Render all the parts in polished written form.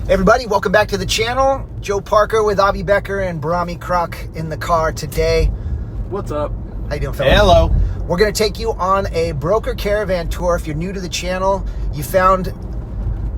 Everybody, welcome back to the channel. Joe Parker with Avi Becker and Brahmi Kroc in the car today. What's up? How you doing, fellas? Hello. We're going to take you on a broker caravan tour. If you're new to the channel, you found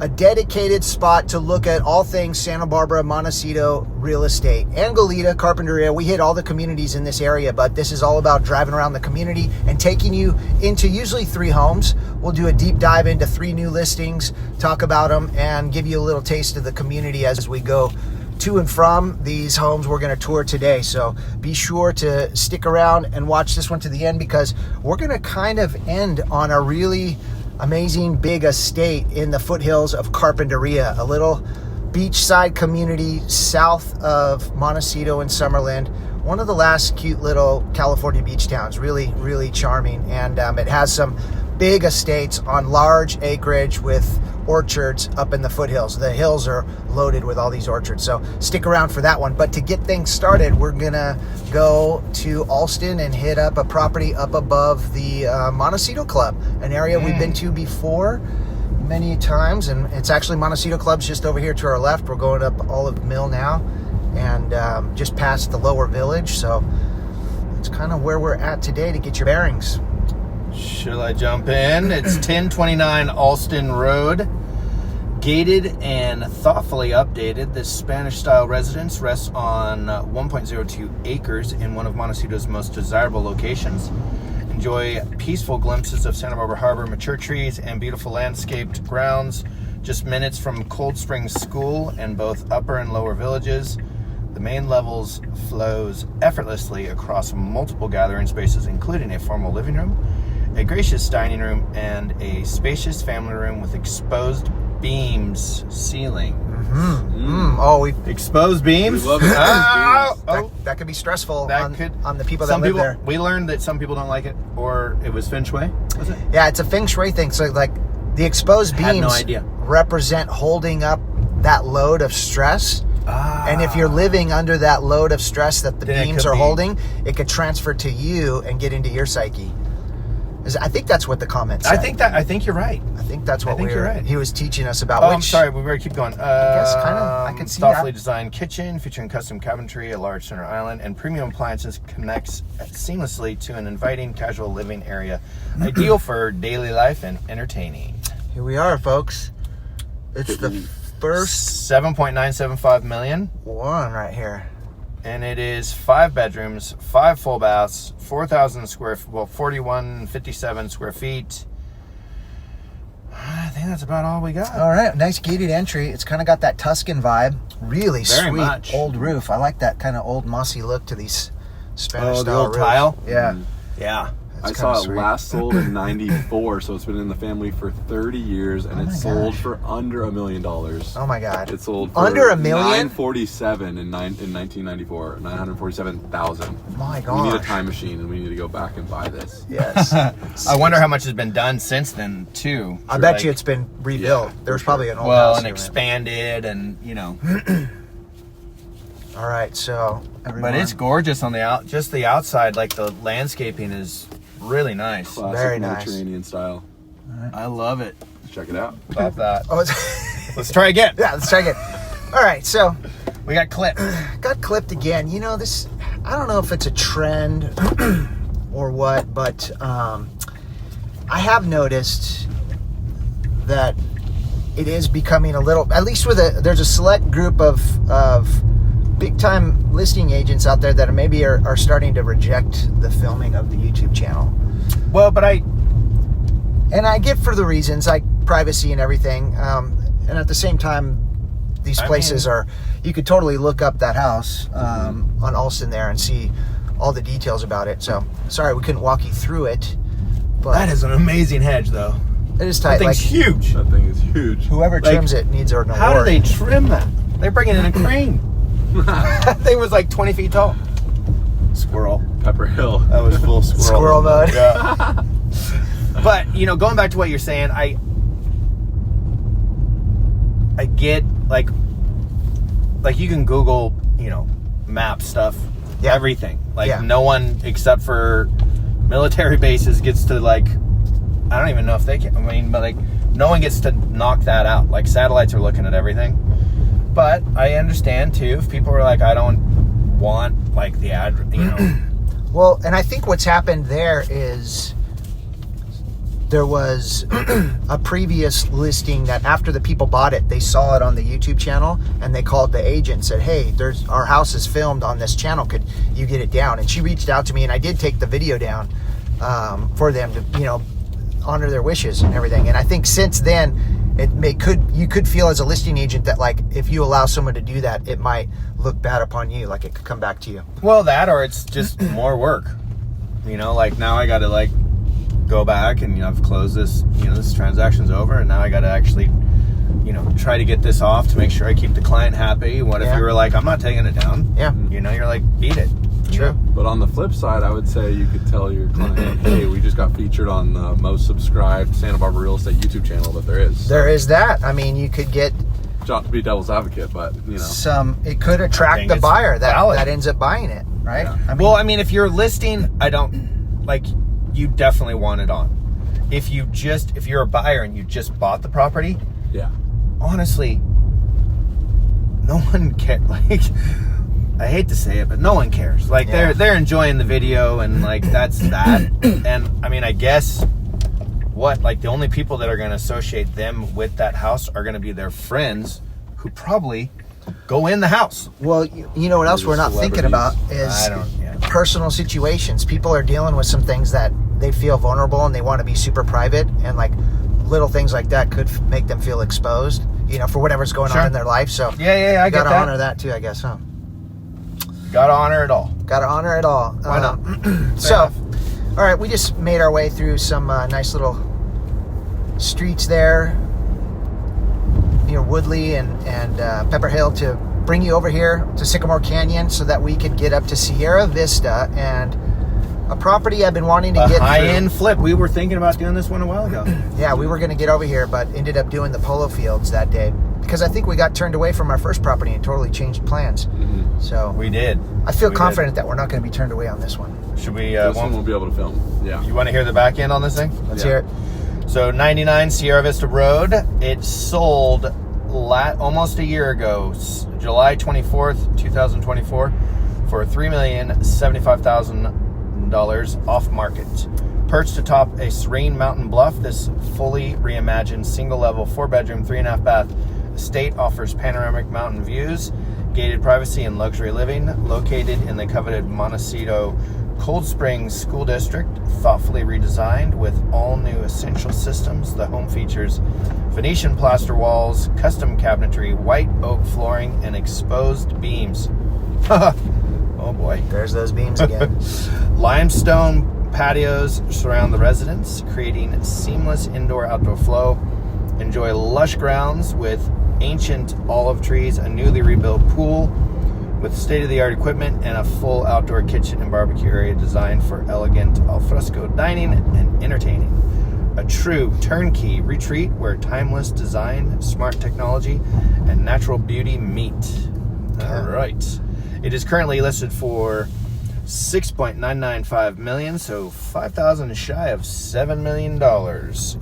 a dedicated spot to look at all things Santa Barbara, Montecito real estate. And Goleta, Carpinteria. We hit all the communities in this area, but this is all about driving around the community and taking you into usually 3 homes. We'll do a deep dive into 3 new listings, talk about them, and give you a little taste of the community as we go to and from these homes we're going to tour today. So be sure to stick around and watch this one to the end, because we're going to kind of end on a really amazing big estate in the foothills of Carpinteria, a little beachside community south of Montecito and Summerlin. One of the last cute little California beach towns. Really, really charming. And it has some big estates on large acreage with orchards up in the foothills. The hills are loaded with all these orchards. So stick around for that one. But to get things started, we're going to go to Alston and hit up a property up above the Montecito Club, an area we've been to before many times. And it's actually Montecito Club's just over here to our left. We're going up Olive Mill now and just past the lower village. So it's kind of where we're at today to get your bearings. Shall I jump in? It's 1029 Alston Road. Gated and thoughtfully updated, this Spanish-style residence rests on 1.02 acres in one of Montecito's most desirable locations. Enjoy peaceful glimpses of Santa Barbara Harbor, mature trees, and beautiful landscaped grounds. Just minutes from Cold Springs School and both upper and lower villages. The main levels flows effortlessly across multiple gathering spaces, including a formal living room, a gracious dining room, and a spacious family room with exposed beams ceiling. Exposed beams? We love it. That could be stressful on the people that some live people, there. We learned that some people don't like it, or it was feng shui, was it? Yeah, it's a feng shui thing. So like the exposed I had beams no idea. represent holding up that load of stress. And if you're living under that load of stress that the Then beams are holding, it could transfer to you and get into your psyche. I think that's what the comment said. I think you're right. I think that's what you're right. he was teaching us about. I'm sorry, we better keep going. I guess kind of, I can see thoughtfully that. designed kitchen featuring custom cabinetry, a large center island, and premium appliances connects seamlessly to an inviting casual living area, ideal for daily life and entertaining. Here we are, folks. It's the first 7.975 million, one right here. and it is 5 bedrooms, 5 full baths, 4157 square feet. I think that's about all we got. All right, nice gated entry. It's kind of got that Tuscan vibe. Really Very sweet much. old roof. I like that kind of old mossy look to these Spanish the style old roofs. tile? Yeah. Yeah. I That's saw kinda it sweet. last sold in 94, so it's been in the family for 30 years, and Oh it my sold gosh. for under $1 million. Oh my God. It sold for Under $1 million? $947 in 1994, 947,000. My We gosh. need a time machine, and we need to go back and buy this. Yes. I wonder how much has been done since then, too. I bet Like, you it's been rebuilt. Yeah, There's for probably sure. an old well, house and here, man. expanded, and All right, so everyone. But it's gorgeous on the just the outside. Like the landscaping is really nice. Classic Very nice. Mediterranean style. I love it. Let's check it out. Love that. Oh, it's Let's try again. yeah, let's check it. All right, so We got clipped. got clipped again. You know, this, I don't know if it's a trend or what, but I have noticed that it is becoming a little, at least there's a select group of big time listing agents out there that maybe are starting to reject the filming of the YouTube channel. Well, but And I get for the reasons like privacy and everything. And at the same time, these places you could totally look up that house on Alston there and see all the details about it. So sorry we couldn't walk you through it, but that is an amazing hedge, though. it is tight. That thing's huge. That thing is huge. Whoever trims it needs an award. How do they trim that? They're bringing in a crane. That thing was like 20 feet tall. Squirrel. Pepper Hill. That was full squirrel. Squirrel mode. Yeah. But, going back to what you're saying, I get, like you can Google, map stuff, Yeah. everything. Like, Yeah. no one except for military bases gets to, like, I don't even know if they can, but, like, no one gets to knock that out. Like, satellites are looking at everything. But I understand too if people are like, I don't want like the address, you know. Well, and I think what's happened there is there was a previous listing that after the people bought it, they saw it on the YouTube channel and they called the agent and said, hey, our house is filmed on this channel. Could you get it down? And she reached out to me and I did take the video down for them to, you know, honor their wishes and everything. And I think since then, you could feel as a listing agent that like if you allow someone to do that, it might look bad upon you, like it could come back to you. Well, that or it's just more work. You know, like now I got to like go back and, you know, I've closed this, you know, this transaction's over and now I got to actually, you know, try to get this off to make sure I keep the client happy. What if you were like, I'm not taking it down? Yeah. You know, you're like, beat it. True. But on the flip side, I would say you could tell your client, hey, we just got featured on the most subscribed Santa Barbara real estate YouTube channel that there is. There is that. I mean, you could get Not to be devil's advocate, but, you know. It could attract the buyer that ends up buying it, right? Yeah. I mean, if you're listing, you definitely want it on. If you're a buyer and you just bought the property, yeah, honestly, no one cares. Like, I hate to say it, but no one cares. Like, they're enjoying the video, and like that's that. And I mean, I guess the only people that are going to associate them with that house are going to be their friends who probably go in the house. Well, you know what else we're not thinking about is personal situations. People are dealing with some things that they feel vulnerable and they want to be super private, and like little things like that could make them feel exposed, you know, for whatever's going on in their life. So I get that. Gotta honor that too, I guess, huh? Gotta honor it all. Gotta honor it all. Why not? So, all right, we just made our way through some nice little streets there near Woodley and Pepper Hill to bring you over here to Sycamore Canyon so that we could get up to Sierra Vista and a property I've been wanting to get high-end flip. We were thinking about doing this one a while ago. Yeah, we were going to get over here, but ended up doing the polo fields that day because I think we got turned away from our first property and totally changed plans. Mm-hmm. So we did. I feel confident that we're not going to be turned away on this one. Should we? This one we'll be able to film. Yeah. You want to hear the back end on this thing? Let's hear it. So 99 Sierra Vista Road. It sold almost a year ago, July 24th, 2024, for $3,075,000 off market. Perched atop a serene mountain bluff, this fully reimagined single-level 4-bedroom, 3.5-bath estate offers panoramic mountain views, gated privacy, and luxury living. Located in the coveted Montecito Cold Springs School District, thoughtfully redesigned with all new essential systems, the home features Venetian plaster walls, custom cabinetry, white oak flooring, and exposed beams. Oh boy. There's those beams again. Limestone patios surround the residence, creating seamless indoor-outdoor flow. Enjoy lush grounds with ancient olive trees, a newly rebuilt pool with state-of-the-art equipment, and a full outdoor kitchen and barbecue area designed for elegant alfresco dining and entertaining. A true turnkey retreat where timeless design, smart technology, and natural beauty meet. All right. It is currently listed for $6.995 million, so $5,000 shy of $7 million.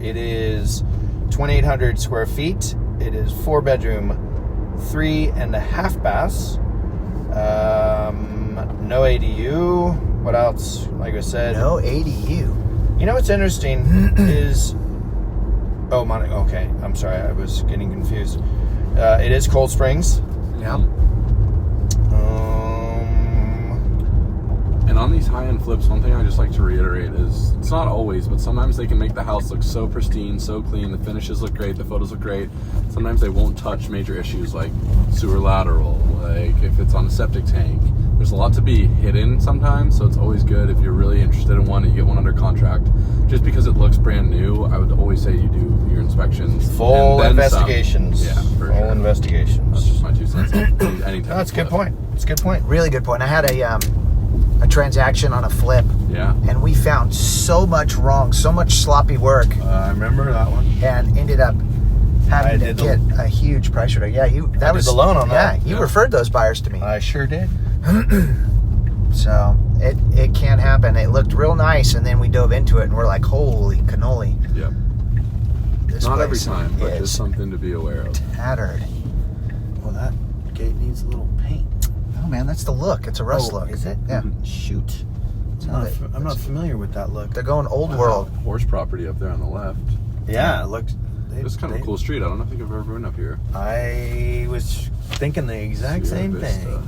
It is 2,800 square feet. It is 4-bedroom, 3.5 baths. No ADU. What else? Like I said, no ADU. You know what's interesting is okay. I'm sorry, I was getting confused. It is Cold Springs. Yeah. And on these high-end flips, one thing I just like to reiterate is it's not always, but sometimes they can make the house look so pristine, so clean. The finishes look great, the photos look great. Sometimes they won't touch major issues like sewer lateral, like if it's on a septic tank. There's a lot to be hidden sometimes, so it's always good if you're really interested in one and you get one under contract. Just because it looks brand new, I would always say you do your inspections. Full investigations. Yeah, for full sure. investigations. That's just my 2 cents. Anytime. That's a good point. It's a good point. Really good point. I had a transaction on a flip. Yeah. And we found so much wrong, so much sloppy work. I remember that one. And ended up having to get a huge price reduction. Yeah, that was the loan on that. Yeah, you referred those buyers to me. I sure did. So it can happen. It looked real nice, and then we dove into it, and we're like, holy cannoli. Yep. This Not every place time, but is just something to be aware of. tattered. Well, that gate needs a little paint. Oh man, that's the look. It's a rust look. Is it? Yeah. Shoot. I'm not familiar with that look. They're going old world. Horse property up there on the left. Yeah, it looks. It's kind of a cool street. I don't know if you've ever been up here. I was thinking the exact same Vista. thing.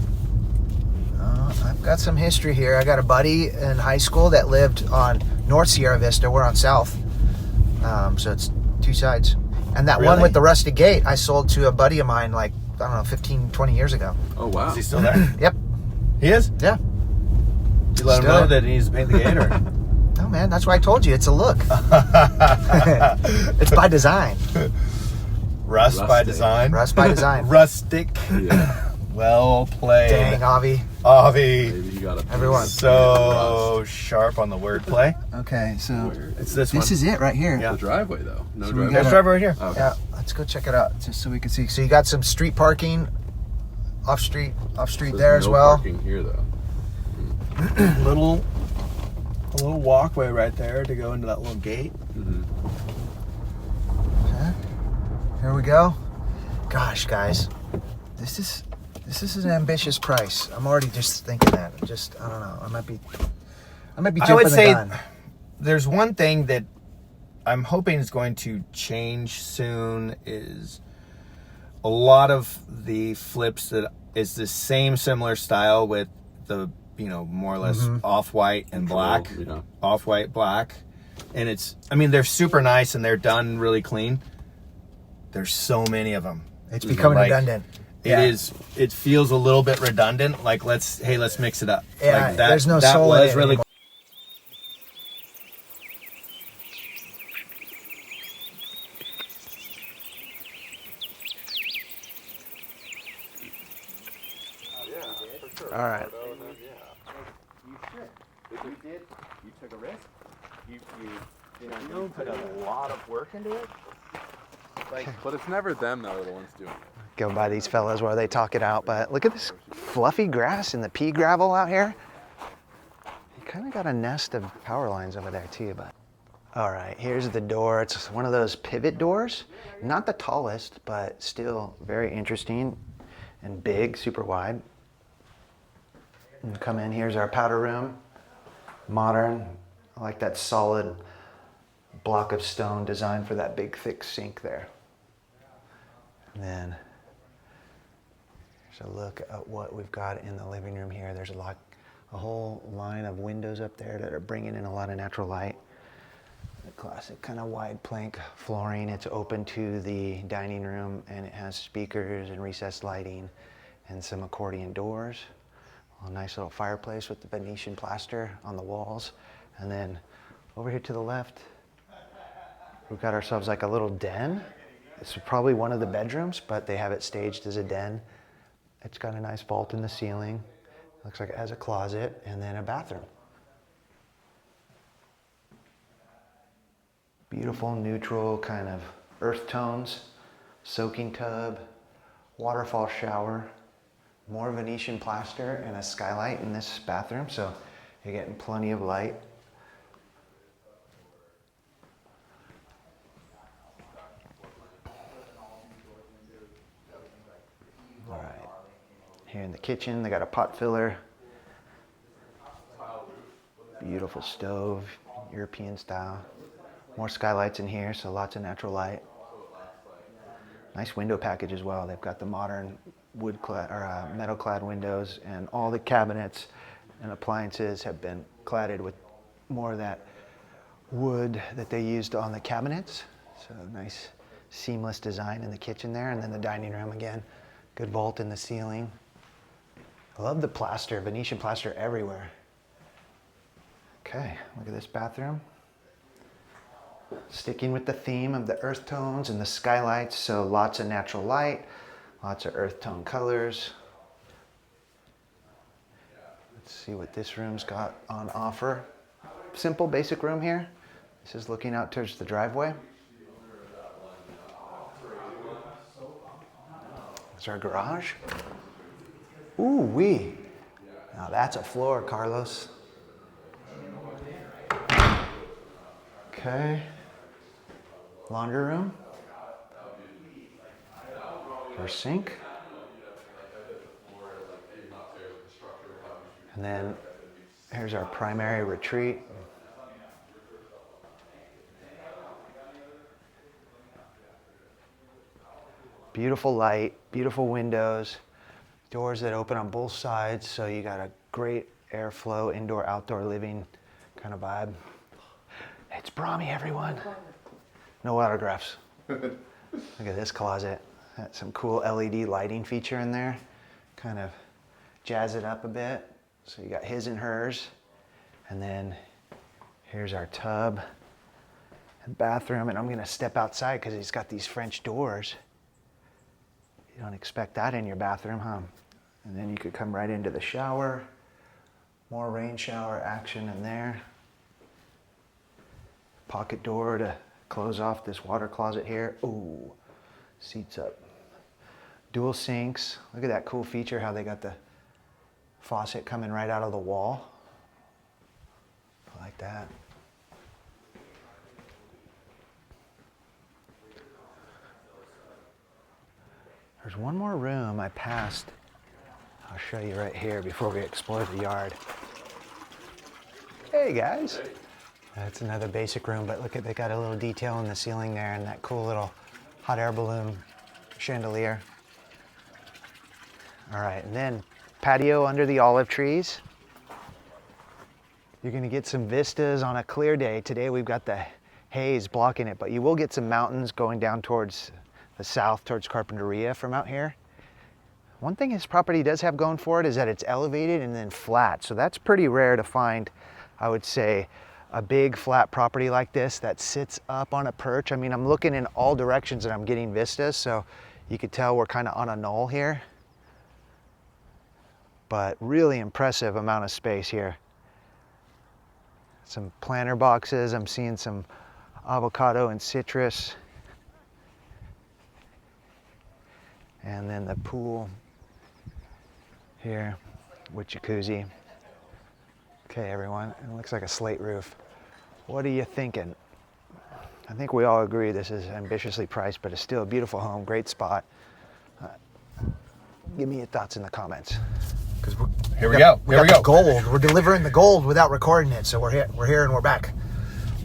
I've got some history here. I got a buddy in high school that lived on North Sierra Vista. We're on South. So it's two sides. And that one Really? with the rusted gate, I sold to a buddy of mine like, I don't know, 15, 20 years ago. Oh, wow. Is he still there? Yep. He is? Yeah. You let him Still. know that he needs to paint the gate, or? Oh, man, that's why I told you. It's a look. It's by design. Rust by Rustic. design. Rust by design. Rustic. Yeah. Well played. Dang, Avi. Avi. Maybe you got to Everyone. So sharp on the wordplay. Okay, so It's this one. this is it right here. Yeah. The driveway, though. No So we driveway. got Let's drive right here. Okay. Yeah, let's go check it out just so we can see. So you got some street parking, off street There's there as no well. parking here, though. A little walkway right there to go into that little gate. Mm-hmm. Okay. Here we go. Gosh, guys, this is an ambitious price. I'm already just thinking that. I don't know. I might be jumping I would the say gun. there's one thing that I'm hoping is going to change soon is a lot of the flips that is the same similar style with the, more or less off-white and black. Yeah. Off-white, black. And they're super nice and they're done really clean. There's so many of them. It's becoming redundant. It feels a little bit redundant. Like, let's mix it up. Yeah, Like there's no that soul in was it really anymore. All right. You took a risk. You put a lot of work into it. But it's never them that are the ones doing it. Go by these fellas while they talk it out. But look at this fluffy grass and the pea gravel out here. You kind of got a nest of power lines over there too. But all right, here's the door. It's one of those pivot doors. Not the tallest, but still very interesting and big, super wide. And come in. Here's our powder room. Modern. I like that solid block of stone designed for that big, thick sink there. And then here's a look at what we've got in the living room here. There's a whole line of windows up there that are bringing in a lot of natural light. The classic kind of wide plank flooring. It's open to the dining room and it has speakers and recessed lighting and some accordion doors. A nice little fireplace with the Venetian plaster on the walls. And then over here to the left, we've got ourselves like a little den. It's probably one of the bedrooms, but they have it staged as a den. It's got a nice vault in the ceiling. Looks like it has a closet and then a bathroom. Beautiful, neutral kind of earth tones, soaking tub, waterfall shower, more Venetian plaster and a skylight in this bathroom, so you're getting plenty of light. All right, here in the kitchen, they got a pot filler, beautiful stove, European style. More skylights in here, so lots of natural light. Nice window package as well. They've got the modern metal-clad windows, and all the cabinets and appliances have been cladded with more of that wood that they used on the cabinets. So nice seamless design in the kitchen there, and then the dining room again. Good vault in the ceiling. I love the plaster, Venetian plaster everywhere. Okay, look at this bathroom. Sticking with the theme of the earth tones and the skylights, so lots of natural light, lots of earth tone colors. Let's see what this room's got on offer. Simple, basic room here. This is looking out towards the driveway. There's our garage. Ooh wee. Now that's a floor, Carlos. Okay. Laundry room. Our sink. And then here's our primary retreat. Beautiful light, beautiful windows, doors that open on both sides, so you got a great airflow, indoor, outdoor living kind of vibe. It's Brahmi, everyone. No autographs. Look at this closet. Got some cool LED lighting feature in there. Kind of jazz it up a bit. So you got his and hers. And then here's our tub and bathroom. And I'm gonna step outside because it's got these French doors. You don't expect that in your bathroom, huh? And then you could come right into the shower. More rain shower action in there. Pocket door to close off this water closet here. Ooh, seats up. Dual sinks. Look at that cool feature, how they got the faucet coming right out of the wall. I like that. There's one more room I passed. I'll show you right here before we explore the yard. Hey guys. That's another basic room, but look at, they got a little detail in the ceiling there and that cool little hot air balloon chandelier. All right, and then patio under the olive trees. You're gonna get some vistas on a clear day. Today we've got the haze blocking it, but you will get some mountains going down towards the south, towards Carpinteria from out here. One thing this property does have going for it is that it's elevated and then flat. So that's pretty rare to find, I would say, a big flat property like this that sits up on a perch. I mean, I'm looking in all directions and I'm getting vistas, so you could tell we're kind of on a knoll here. But really impressive amount of space here. Some planter boxes, I'm seeing some avocado and citrus. And then the pool here with jacuzzi. Okay, everyone, it looks like a slate roof. What are you thinking? I think we all agree this is ambitiously priced, but it's still a beautiful home, great spot. Give me your thoughts in the comments. Because here we go. The gold. We're delivering the gold without recording it, so we're here and we're back.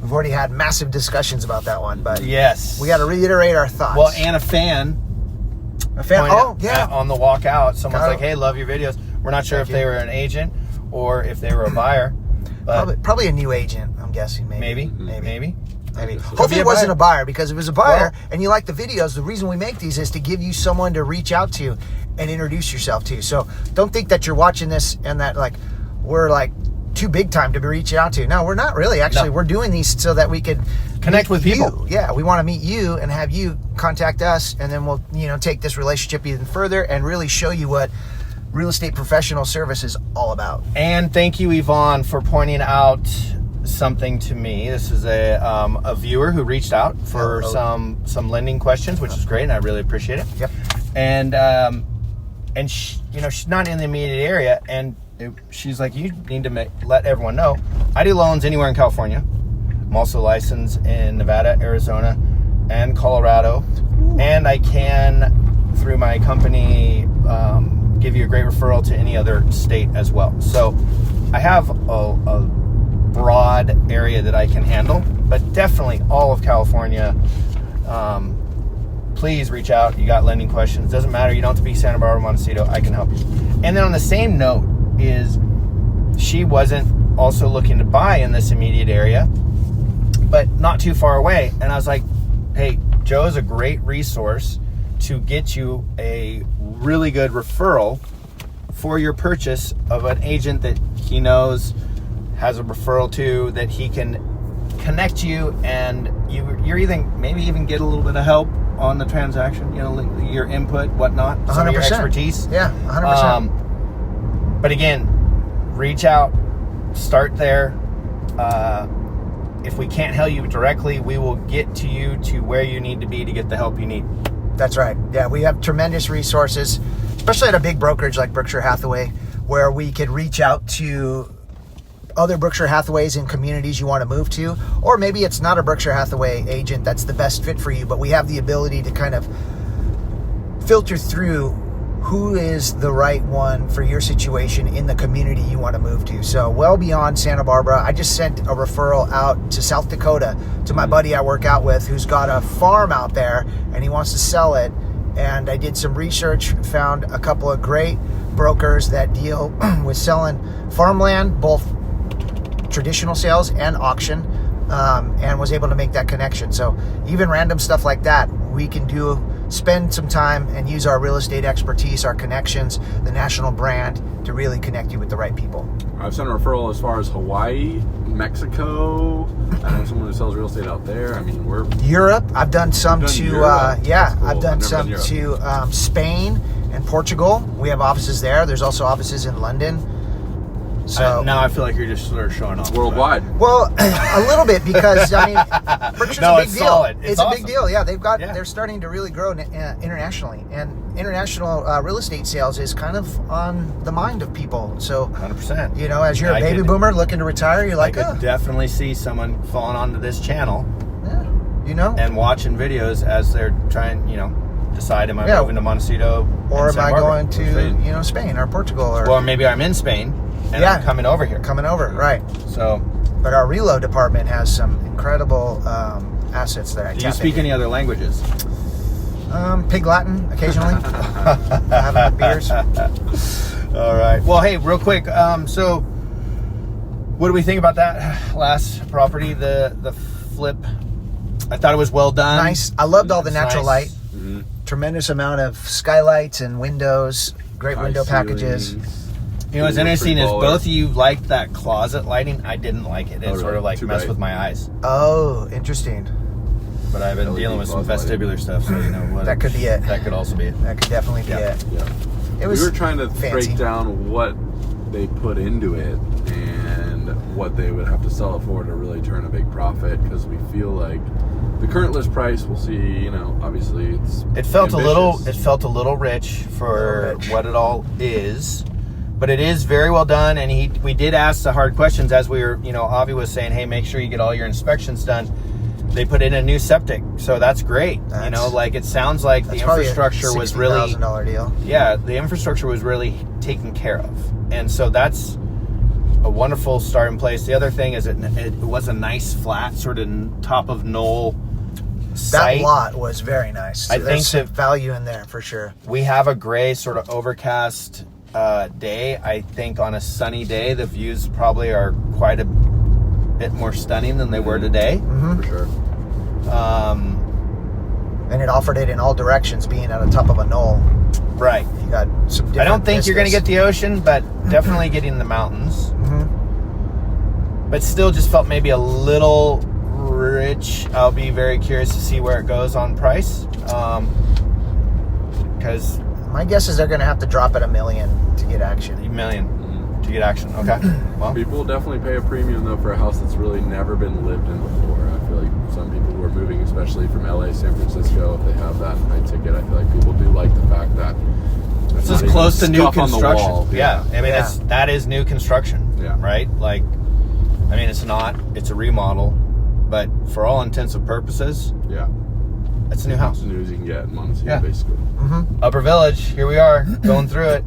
We've already had massive discussions about that one, but yes, we got to reiterate our thoughts. Well, and a fan. Oh, yeah. On the walk out, someone's like, "Hey, love your videos." We're not sure if they were an agent or if they were a buyer. But probably a new agent, I'm guessing. Maybe. Hopefully it wasn't a buyer, because if it was a buyer and you like the videos, the reason we make these is to give you someone to reach out to and introduce yourself to. So don't think that you're watching this and that like we're like too big time to be reaching out to. No, we're not really. Actually, we're doing these so that we could connect with people. Yeah, we want to meet you and have you contact us, and then we'll take this relationship even further and really show you what real estate professional service is all about. And thank you, Yvonne, for pointing out something to me. This is a viewer who reached out for some lending questions, which is great, and I really appreciate it. Yep. And she, she's not in the immediate area, and she's like, you need to let everyone know I do loans anywhere in California. I'm also licensed in Nevada, Arizona, and Colorado. Ooh. And I can, through my company, give you a great referral to any other state as well. So I have a broad area that I can handle, but definitely all of California. Please reach out. You got lending questions. Doesn't matter. You don't have to be Santa Barbara, Montecito. I can help you. And then on the same note is she wasn't also looking to buy in this immediate area, but not too far away. And I was like, hey, Joe's a great resource to get you a really good referral for your purchase of an agent that he knows has a referral to, that he can connect you, and you're maybe even get a little bit of help on the transaction, your input, whatnot, some of your expertise. Yeah, 100%. But again, reach out, start there. If we can't help you directly, we will get to you to where you need to be to get the help you need. That's right. Yeah, we have tremendous resources, especially at a big brokerage like Berkshire Hathaway, where we could reach out to other Berkshire Hathaways in communities you want to move to, or maybe it's not a Berkshire Hathaway agent that's the best fit for you, but we have the ability to kind of filter through who is the right one for your situation in the community you want to move to. So well beyond Santa Barbara, I just sent a referral out to South Dakota to my buddy I work out with, who's got a farm out there and he wants to sell it. And I did some research, found a couple of great brokers that deal with selling farmland, both traditional sales and auction, and was able to make that connection. So even random stuff like that, we can spend some time and use our real estate expertise, our connections, the national brand to really connect you with the right people. I've sent a referral as far as Hawaii, Mexico. I know someone who sells real estate out there. I mean, we're Europe. I've done some to Europe. That's cool. I've done I've never some done to Spain and Portugal. We have offices there. There's also offices in London. So now I feel like you're just sort of showing off. worldwide. Well, a little bit, because I mean, Berkshire's No, a big it's deal. solid. It's Awesome. a big deal. Yeah, Yeah. they're starting to really grow internationally, and international real estate sales is kind of on the mind of people. So 100%. you know, as you're I a baby could- boomer looking to retire, you're I like, could definitely see someone falling onto this channel yeah, you know, and watching videos as they're trying, decide, am I Yeah. moving to Montecito? or and am I Santa Barbara? going to Spain. Spain or Portugal or Well, maybe I'm in Spain and Yeah. I'm coming over here. coming over, right? So, But our reload department has some incredible assets that I do tap you speak into. any other languages? Pig Latin occasionally. Having beers. All right. Well, hey, real quick. So, what do we think about that last property? The flip. I thought it was well done. Nice. I loved all the It's natural nice. light. Tremendous amount of skylights and windows. Great window High packages. ceilings. You know what's Pretty interesting is baller. both of you liked that closet lighting. I didn't like it. It Oh, sort really? of like Too messed bright. with my eyes. Oh, interesting. But I've been LED dealing with some closet vestibular stuff, so what? That could be it. That could also be it. That could definitely be Yeah. it. Yeah. It was We were trying to fancy. break down what they put into it and what they would have to sell it for to really turn a big profit, because we feel like the current list price, we'll see, obviously It felt ambitious. a little rich for Little rich. what it all is, but it is very well done. And we did ask the hard questions as we were, Avi was saying, hey, make sure you get all your inspections done. They put in a new septic, so that's great. It sounds like the That's probably infrastructure a was really, $60,000 deal. yeah, the infrastructure was really taken care of, and so that's a wonderful starting place. The other thing is it was a nice flat sort of top of knoll site. That lot was very nice. I There's think some value in there for sure. We have a gray sort of overcast day. I think on a sunny day, the views probably are quite a bit more stunning than they were today. For sure. And it offered it in all directions, being at the top of a knoll. Right. You got some different I don't think you're going to vistas. get the ocean, but definitely getting the mountains. Mhm. But still just felt maybe a little rich. I'll be very curious to see where it goes on price. Because My guess is they're going to have to drop at $1 million to get action. $1 million to get action. Okay. Well, People definitely pay a premium though for a house that's really never been lived in before. I feel like some people who are moving, especially from LA, San Francisco, if they have that high ticket, I feel like people do like the fact that it's not just even close to new scuff on the construction. wall. Yeah. I mean, Yeah. that is new construction. Yeah. Right? Like, I mean, it's a remodel, but for all intents and purposes, Yeah. it's a new house. As new as you can get in Montecito, Yeah. basically. Upper Village, here we are, going through it.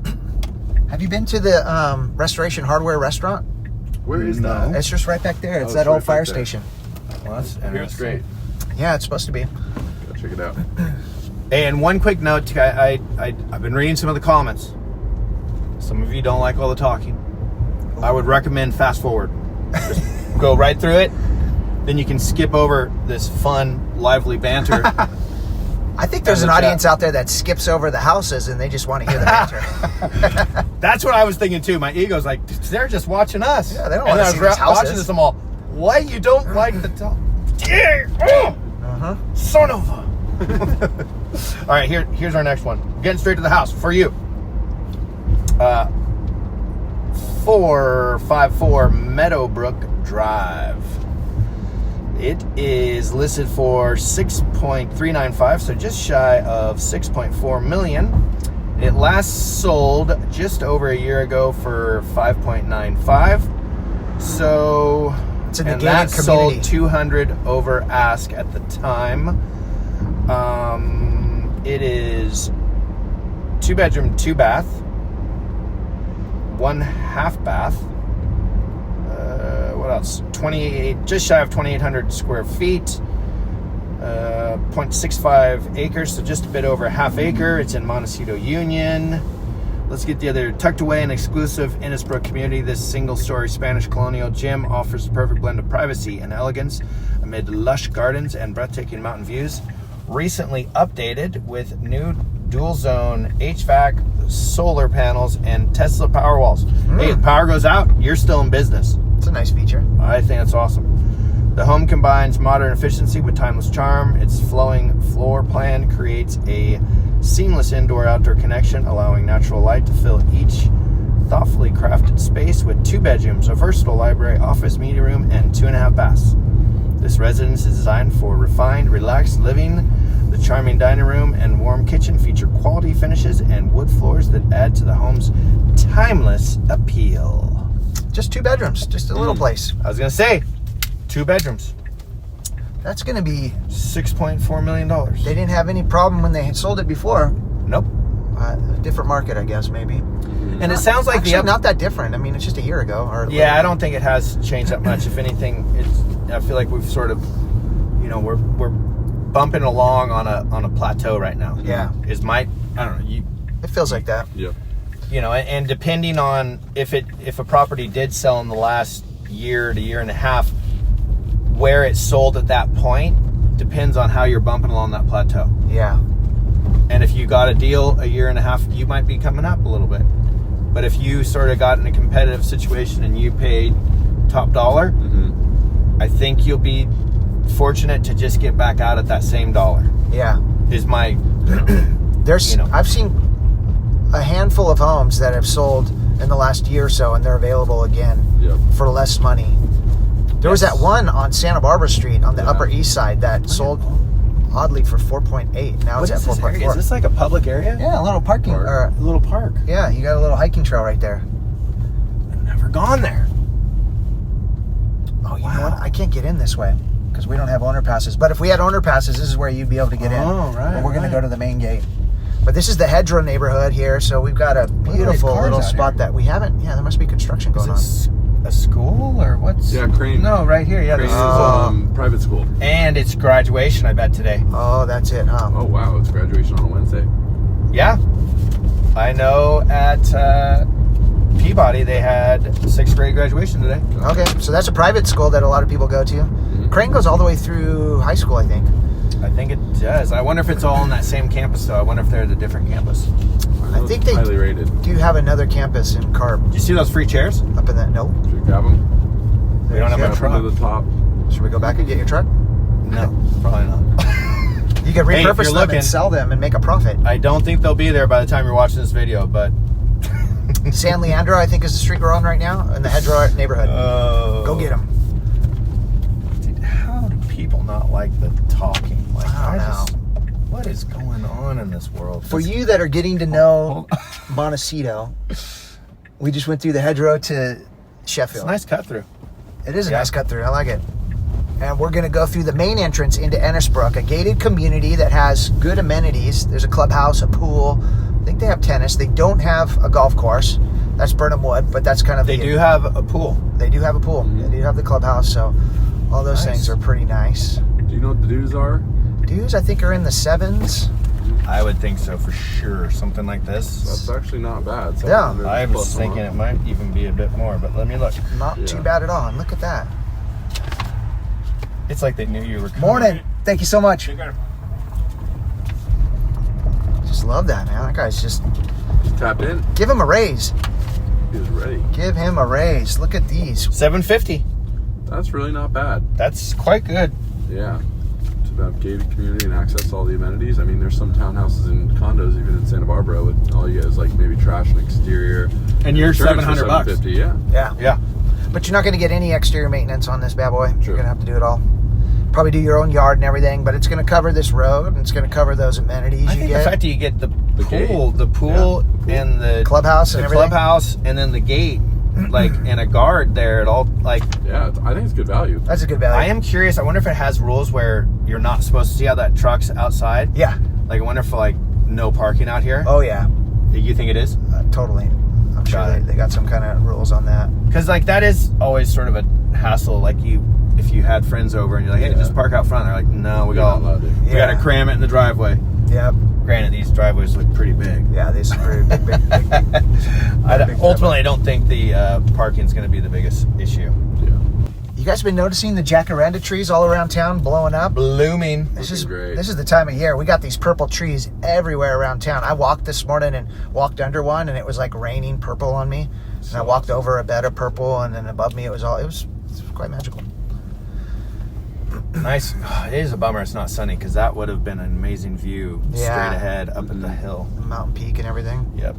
Have you been to the Restoration Hardware restaurant? Where is No. that? It's just right back there. It's Oh, that it's old right fire back there. station. Well, that's I hear it's great. Yeah, it's supposed to be. Go check it out. And one quick note, I've been reading some of the comments. Some of you don't like all the talking. I would recommend fast forward. Just go right through it. Then you can skip over this fun, lively banter. I think there's And an the chat. audience out there that skips over the houses and they just want to hear the banter. That's what I was thinking too. My ego's like, they're just watching us. Yeah, they don't And wanna then I see was these houses. watching this, I'm all, why you don't like the talk? Son of a... All right, here's our next one. Getting straight to the house for you. 454 Meadowbrook Drive. It is listed for $6.395, so just shy of $6.4 million. It last sold just over a year ago for $5.95. So, It's in the and gated that sold community. 200 over ask at the time. It is 2-bedroom, 2-bath, 1 half bath. What else? 28, just shy of 2,800 square feet. 0.65 acres, so just a bit over a half acre. It's in Montecito Union. Let's get the other. Tucked away in exclusive Innisbrook community, this single-story Spanish colonial gym offers the perfect blend of privacy and elegance amid lush gardens and breathtaking mountain views. Recently updated with new dual-zone HVAC, solar panels, and Tesla Powerwalls. Hey, if power goes out, you're still in business. It's a nice feature. I think that's awesome. The home combines modern efficiency with timeless charm. Its flowing floor plan creates a seamless indoor-outdoor connection, allowing natural light to fill each thoughtfully crafted space with 2 bedrooms, a versatile library, office, meeting room, and 2.5 baths. This residence is designed for refined, relaxed living. The charming dining room and warm kitchen feature quality finishes and wood floors that add to the home's timeless appeal. Just 2 bedrooms, just a little place. I was going to say, 2 bedrooms. That's going to be... $6.4 million. They didn't have any problem when they had sold it before. Nope. A different market, I guess, maybe. And it sounds like actually not that different. I mean, it's just a year ago. Or yeah, I don't think it has changed that much. If anything, I feel like we've sort of, we're bumping along on a plateau right now. Yeah. I don't know. It feels like that. Yep. And depending on if a property did sell in the last year to year and a half, where it sold at that point depends on how you're bumping along that plateau. Yeah. And if you got a deal a year and a half, you might be coming up a little bit. But if you sort of got in a competitive situation and you paid top dollar, I think you'll be fortunate to just get back out at that same dollar. Yeah. Is my I've seen a handful of homes that have sold in the last year or so, and they're available again for less money. There was that one on Santa Barbara Street on the Upper East Side that sold oddly for 4.8. Now it's at 4.4. Is this like a public area? Yeah, a little parking. A little park. Yeah, you got a little hiking trail right there. I've never gone there. Oh, you know what? I can't get in this way because we don't have owner passes. But if we had owner passes, this is where you'd be able to get in. Oh, right. But we're going to go to the main gate. But this is the Hedgerow neighborhood here, so we've got a beautiful little spot that we haven't. Yeah, there must be construction going on. A school or what's? Yeah, Crane. No, right here. Yeah, Crane this is private school. And it's graduation, I bet, today. Oh, that's it, huh? Oh wow, it's graduation on a Wednesday. Yeah, I know. At Peabody, they had 6th grade graduation today. Okay, so that's a private school that a lot of people go to. Crane goes all the way through high school, I think. I think it does. I wonder if it's all on that same campus, though. I wonder if they're at a different campus. I think they highly rated. do have another campus in Carp. Do you see those free chairs? Up in that? Nope. Should we grab them? We don't have a Up truck. to the top. Should we go back and get your truck? No, probably not. You can Hey, if repurpose you're them looking- and sell them and make a profit. I don't think they'll be there by the time you're watching this video, but... San Leandro, I think, is the street we're on right now, in the Hedgerow neighborhood. Go get them. Dude, how do people not like the talking? Like, I don't know. What is going on in this world? For you that are getting to know Montecito, we just went through the Hedgerow to Sheffield. It's a nice cut through. It is a nice cut through. I like it. And we're going to go through the main entrance into Innisbrook, a gated community that has good amenities. There's a clubhouse, a pool. I think they have tennis. They don't have a golf course. That's Burnham Wood, but that's kind of... They do have a pool. They do have a pool. They do have the clubhouse, so all those things are pretty nice. Do you know what the dues are? Dues, I think, are in the 7s. I would think so for sure. Something like this. That's actually not bad. Yeah. I was plus thinking it might even be a bit more, but let me look. Not too bad at all. And look at that. It's like they knew you were coming. Morning. Thank you so much. Just love that, man. That guy's just... Tapped in. Give him a raise. He was ready. Give him a raise. Look at these. $750. That's really not bad. That's quite good. Yeah. To have gated community and access to all the amenities. I mean, there's some townhouses and condos even in Santa Barbara with all you get is like maybe trash and exterior. And you're Insurance for $700. $750, yeah. Yeah. But you're not going to get any exterior maintenance on this bad boy. True. You're going to have to do it all. Probably do your own yard and everything, but it's going to cover this road and it's going to cover those amenities I you think get. the fact that you get the gate. pool, the pool and the Clubhouse and the everything. clubhouse, and then the gate, like, and a guard there, it all, like, Yeah, I think it's good value. That's a good value. I am curious. I wonder if it has rules where you're not supposed to see how that truck's outside. Yeah. Like, I wonder if, like, no parking out here. Oh, yeah. You think it is? Totally. I'm sure Got it. they got some kind of rules on that. Because like that is always sort of a hassle. Like if you had friends over and you're like, hey, just park out front. They're like, no, we got to cram it in the driveway. Yep. Granted, these driveways look pretty big. Yeah, these are pretty big. Ultimately, I don't think the parking's going to be the biggest issue. Yeah. You guys been noticing the jacaranda trees all around town blowing up? Blooming. This is great. This is the time of year. We got these purple trees everywhere around town. I walked this morning and walked under one, and it was like raining purple on me. And I walked over a bed of purple, and then above me it was quite magical. Nice. It is a bummer it's not sunny because that would have been an amazing view straight ahead up at the hill. Mountain peak and everything. Yep.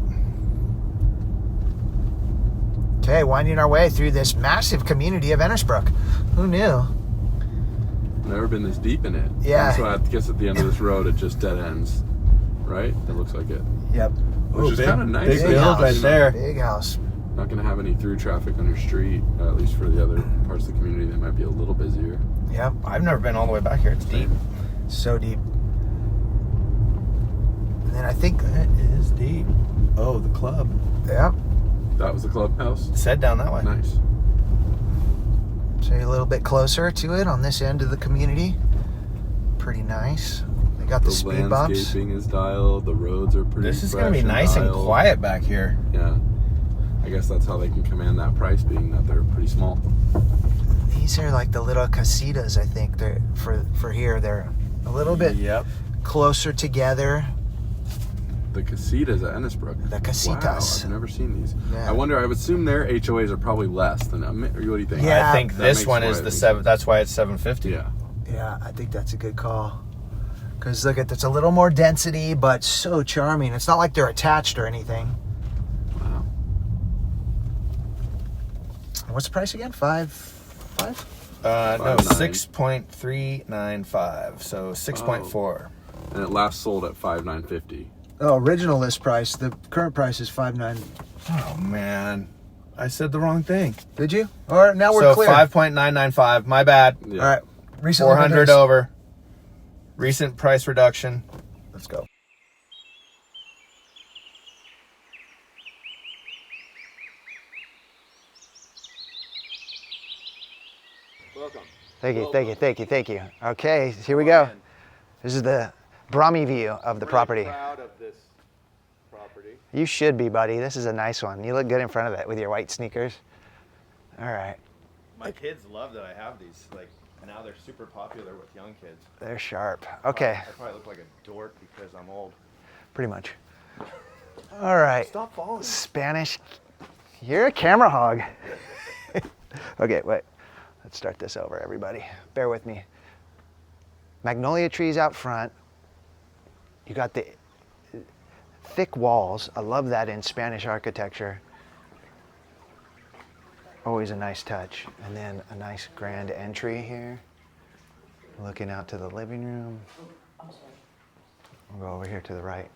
Okay, winding our way through this massive community of Ennisbrook. Who knew? Never been this deep in it. Yeah. So I guess at the end of this road, it just dead ends, right? It looks like it. Yep. Which is kind of nice. Big Big build house. right there. Big house. Not going to have any through traffic on your street, at least for the other parts of the community that might be a little busier. Yep. I've never been all the way back here. It's deep. So deep. And then I think, It is deep. Oh, the club. yep. That was the clubhouse. It's head down that way. Nice. So you're a little bit closer to it on this end of the community. Pretty nice. They got the speed bumps. landscaping is dialed. The roads are pretty. This is fresh going to be nice and dialed. quiet back here. Yeah. I guess that's how they can command that price, being that they're pretty small. These are like the little casitas, I think. They're for here. They're a little bit Yep. closer together. The Casitas at Ennisbrook. The Casitas. Wow, I've never seen these. Yeah. I wonder. I would assume their HOAs are probably less than. What do you think? Yeah. I think That this makes one why is I the think- 7. That's why it's 750. Yeah. Yeah, I think that's a good call. Because look at it's a little more density, but so charming. It's not like they're attached or anything. Wow. What's the price again? Five? No, 5.9. 6.395. So 6.4. And it last sold at $5,950. Oh, original list price. The current price is $5,900. Oh man, I said the wrong thing. Did you? Or now we're So clear. 5.995. My bad. Yeah. All right. Recently 400 produced. over. Recent price reduction. Let's go. Welcome. Thank you. Okay, here we go. This is the Brahmi view of the property. Proud of this property. You should be, buddy. This is a nice one. You look good in front of it with your white sneakers. All right. My kids love that I have these. Like now they're super popular with young kids. They're sharp. Okay, I probably look like a dork because I'm old. pretty much. All right. Stop falling. Spanish. You're a camera hog. Okay, wait. Let's start this over, everybody. Bear with me. Magnolia trees out front. You got the thick walls. I love that in Spanish architecture. Always a nice touch. And then a nice grand entry here. Looking out to the living room. We'll go over here to the right.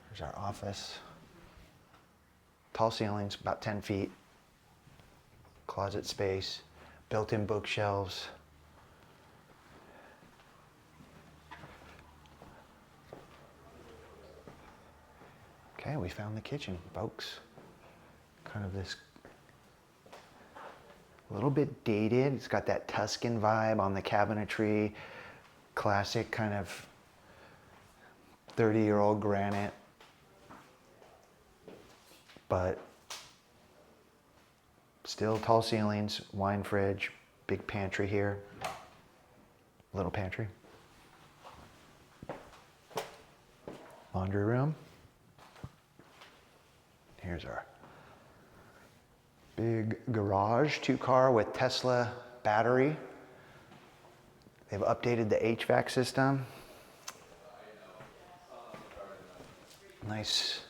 There's our office. Tall ceilings, about 10 feet. Closet space, built-in bookshelves. Okay, we found the kitchen, folks. Kind of this a little bit dated. It's got that Tuscan vibe on the cabinetry. Classic kind of 30-year-old granite. But still tall ceilings, wine fridge, big pantry here. Little pantry. Laundry room. Here's our big garage, 2-car with Tesla battery. They've updated the HVAC system. Nice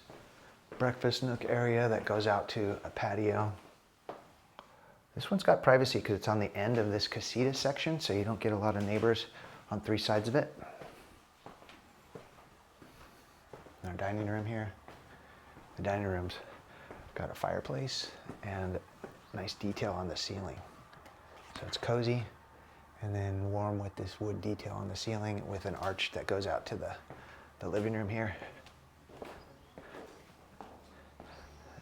breakfast nook area that goes out to a patio. This one's got privacy because it's on the end of this Casitas section, so you don't get a lot of neighbors on 3 sides of it. Our dining room here. The dining room's got a fireplace and nice detail on the ceiling. So it's cozy And then warm with this wood detail on the ceiling with an arch that goes out to the living room here.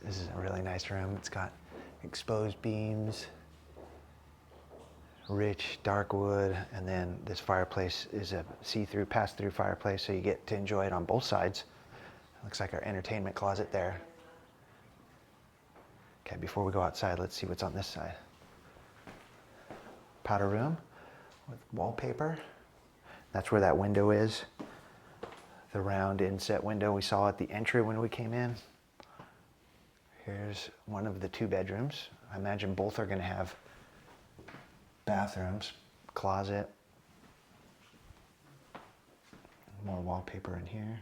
This is a really nice room. It's got exposed beams, rich dark wood, and then this fireplace is a see-through, pass-through fireplace, so you get to enjoy it on both sides. Looks like our entertainment closet there. Okay, before we go outside, let's see what's on this side. Powder room with wallpaper. That's where that window is. The round inset window we saw at the entry when we came in. Here's one of the 2 bedrooms. I imagine both are going to have bathrooms, closet, more wallpaper in here.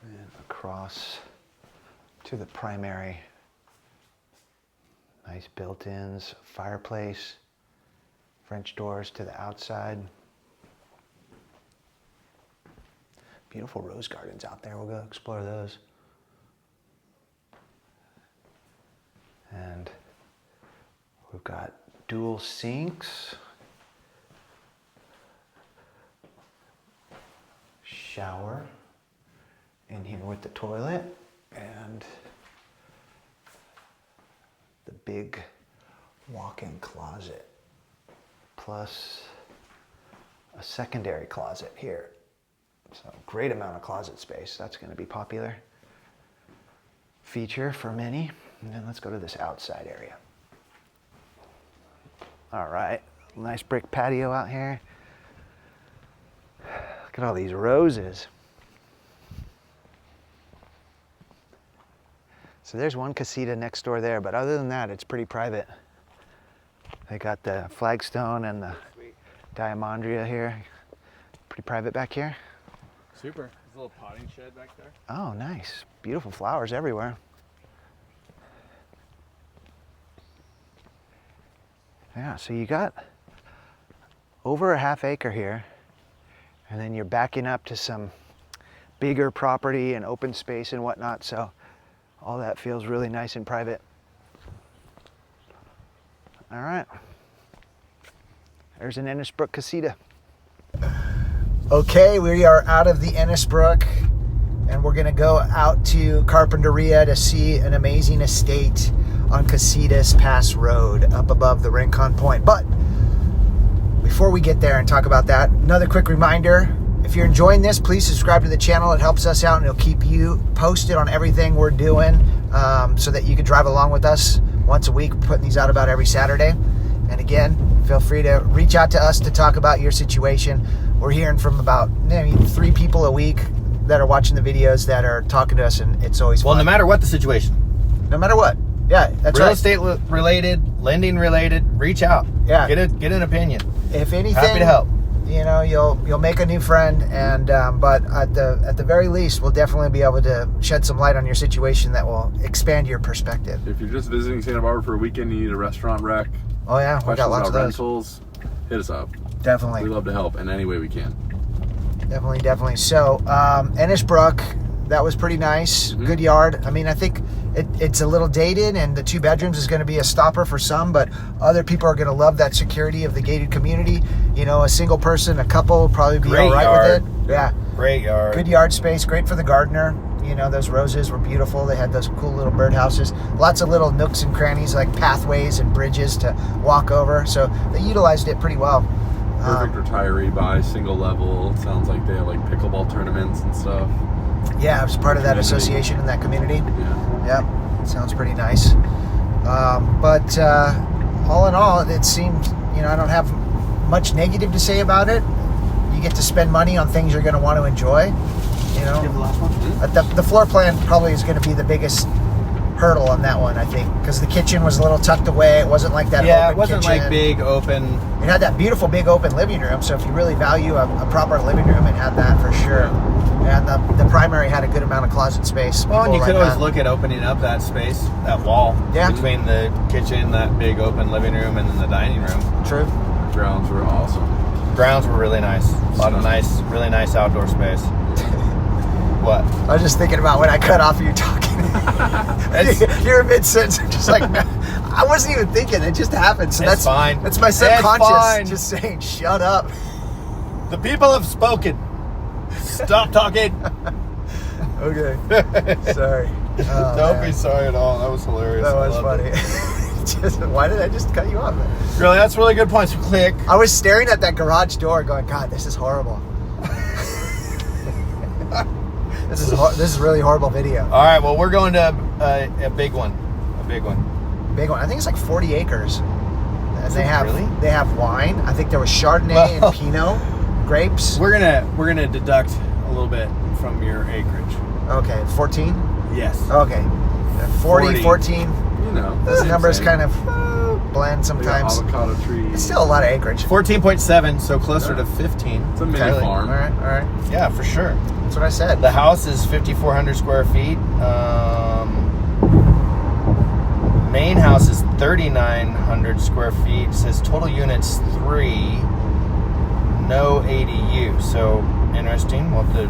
And across to the primary. Nice built-ins, fireplace, French doors to the outside. Beautiful rose gardens out there. We'll go explore those. And we've got dual sinks, shower in here with the toilet, and the big walk-in closet, plus a secondary closet here. So great amount of closet space. That's going to be popular feature for many. And then let's go to this outside area. All right, nice brick patio out here. Look at all these roses. So there's one casita next door there, but other than that, it's pretty private. They got the flagstone and the diamondria here. Pretty private back here. Super. There's a little potting shed back there. Oh, nice. Beautiful flowers everywhere. Yeah, so you got over a half acre here, and then you're backing up to some bigger property and open space and whatnot, so all that feels really nice and private. All right. There's an Innisbrook casita. Okay, we are out of the Innisbrook, and we're gonna go out to Carpinteria to see an amazing estate on Casitas Pass Road up above the Rincon Point. But before we get there and talk about that, another quick reminder, if you're enjoying this, please subscribe to the channel. It helps us out and it'll keep you posted on everything we're doing, so that you can drive along with us once a week. We're putting these out about every Saturday. And again, feel free to reach out to us to talk about your situation. We're hearing from about maybe 3 people a week that are watching the videos that are talking to us, and it's always fun. Well, no matter what the situation. No matter what. Yeah, that's Real right. estate related, lending related, reach out. Yeah. Get an opinion. If anything, Happy to help. You know, you'll make a new friend, and but at the very least, we'll definitely be able to shed some light on your situation that will expand your perspective. If you're just visiting Santa Barbara for a weekend, you need a restaurant rec, Oh yeah, we got questions lots about of those. rentals, hit us up. Definitely. We love to help in any way we can. Definitely. So, Innisbrook, that was pretty nice. Mm-hmm. Good yard. I mean, I think it's a little dated, and the 2 bedrooms is going to be a stopper for some, but other people are going to love that security of the gated community. You know, a single person, a couple will probably be all right with it. Yeah. Great yard. Good yard space. Great for the gardener. You know, those roses were beautiful. They had those cool little birdhouses. Lots of little nooks and crannies like pathways and bridges to walk over. So they utilized it pretty well. Perfect retiree buy, single level. Sounds like they have like pickleball tournaments and stuff. Yeah, I was part of that association in that community. Yeah. Yep, sounds pretty nice. But all in all, it seemed, you know, I don't have much negative to say about it. You get to spend money on things you're going to want to enjoy. You know, the floor plan probably is going to be the biggest hurdle on that one, I think, because the kitchen was a little tucked away. It wasn't like that. Yeah, open it wasn't kitchen. like big open. It had that beautiful big open living room. So if you really value a proper living room, it had that for sure. And the primary had a good amount of closet space. Well, and you People could like always that. look at opening up that space, that wall Yeah. between the kitchen, that big open living room, and then the dining room. True. Grounds were awesome. grounds were really nice. A lot of really nice outdoor space. What? I was just thinking about when I cut off you talking. You're mid-sentence. I'm just like, I wasn't even thinking. It just happened. So that's fine. That's my subconscious just saying, shut up. The people have spoken. Stop talking. Okay. Sorry. Oh, Don't be sorry at all. That was hilarious. That was funny. Why did I just cut you off? Really, that's really good points. Click. I was staring at that garage door going, God, this is horrible. This is really horrible video. All right, well, we're going to a big one. Big one. I think it's like 40 acres. And they have wine. I think there was Chardonnay and Pinot grapes. We're gonna deduct a little bit from your acreage. Okay, 14? Yes. Okay. 40, 14. You know, Those numbers kind of blend sometimes. Avocado trees. It's still a lot of acreage. 14.7, so closer to 15. It's a mini farm. All right. Yeah, for sure. That's what I said. The house is 5,400 square feet. Main house is 3,900 square feet. It says total units 3, no ADU. So interesting. We'll have to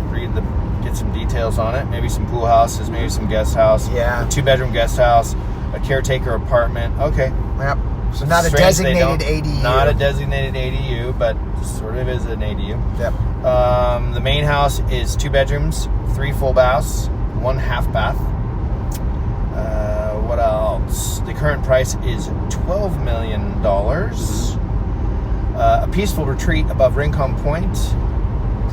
get some details on it. Maybe some pool houses, maybe some guest house. Yeah. A 2-bedroom guest house, a caretaker apartment. Okay. Yep. So not a Strange designated ADU. Not a designated ADU, but sort of is an ADU. Yep. The main house is 2 bedrooms, 3 full baths, 1 half bath. What else? The current price is $12 million. A peaceful retreat above Rincon Point.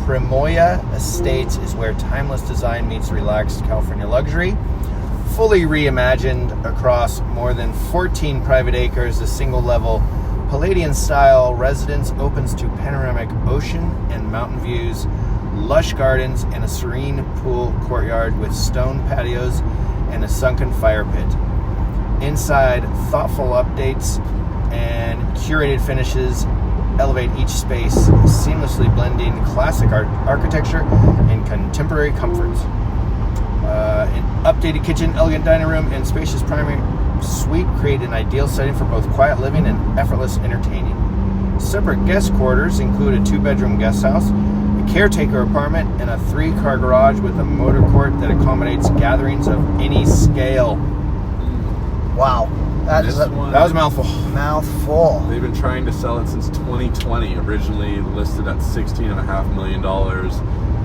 Primoya Estates is where timeless design meets relaxed California luxury. Fully reimagined across more than 14 private acres, the single-level Palladian-style residence opens to panoramic ocean and mountain views, lush gardens, and a serene pool courtyard with stone patios and a sunken fire pit. Inside, thoughtful updates and curated finishes elevate each space, seamlessly blending classic architecture and contemporary comforts. An updated kitchen, elegant dining room, and spacious primary suite create an ideal setting for both quiet living and effortless entertaining. Separate guest quarters include a 2-bedroom guest house, a caretaker apartment, and a 3-car garage with a motor court that accommodates gatherings of any scale. Wow. That was a mouthful. They've been trying to sell it since 2020. Originally listed at $16.5 million.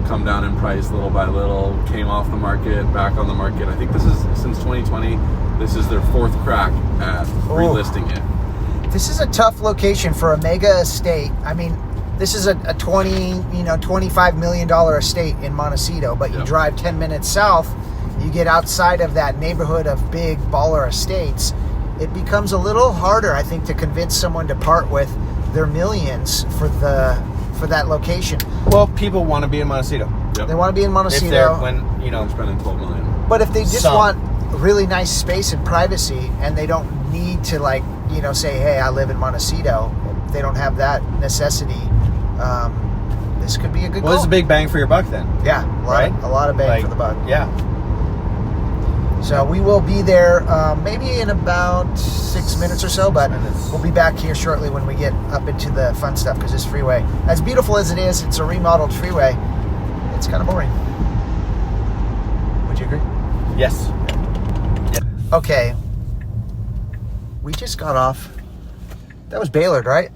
Come down in price little by little. Came off the market, back on the market. I think this is since 2020. This is their 4th crack at relisting it. This is a tough location for a mega estate. I mean, this is a $25 million estate in Montecito, but you drive 10 minutes south, you get outside of that neighborhood of big baller estates. It becomes a little harder, I think, to convince someone to part with their millions for that location. Well, people want to be in Montecito. Yep. They want to be in Montecito. If they're spending $12 million. But if they just want really nice space and privacy, and they don't need to say, hey, I live in Montecito. They don't have that necessity. This could be a good goal. Well, this is a big bang for your buck then. Yeah, a lot of bang for the buck. Yeah. So we will be there maybe in about 6 minutes or so, but we'll be back here shortly when we get up into the fun stuff, because this freeway, as beautiful as it is, it's a remodeled freeway. It's kind of boring. Would you agree? Yes. Yep. Okay. We just got off. That was Baylord, right?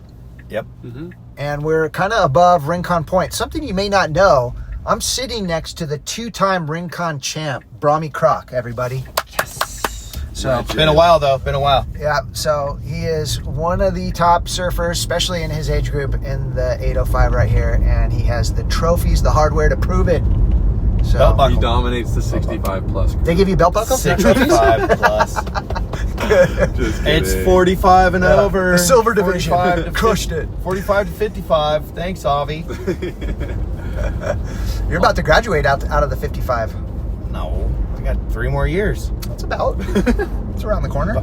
Yep. Mm-hmm. And we're kind of above Rincon Point. Something you may not know, I'm sitting next to the 2-time Rincon champ, Brahmi Croc, everybody. Yes. So It's been a while, though. Been a while. Yeah, so he is one of the top surfers, especially in his age group, in the 805 right here. And he has the trophies, the hardware to prove it. So Belt buckle. He dominates the 65 plus. They give you belt buckles? 65 plus. Just kidding. It's 45 and over. The silver division. 45 to Crushed it. 45 to 55. Thanks, Avi. You're about to graduate out of the 55. No, I got 3 more years. That's about. It's around the corner.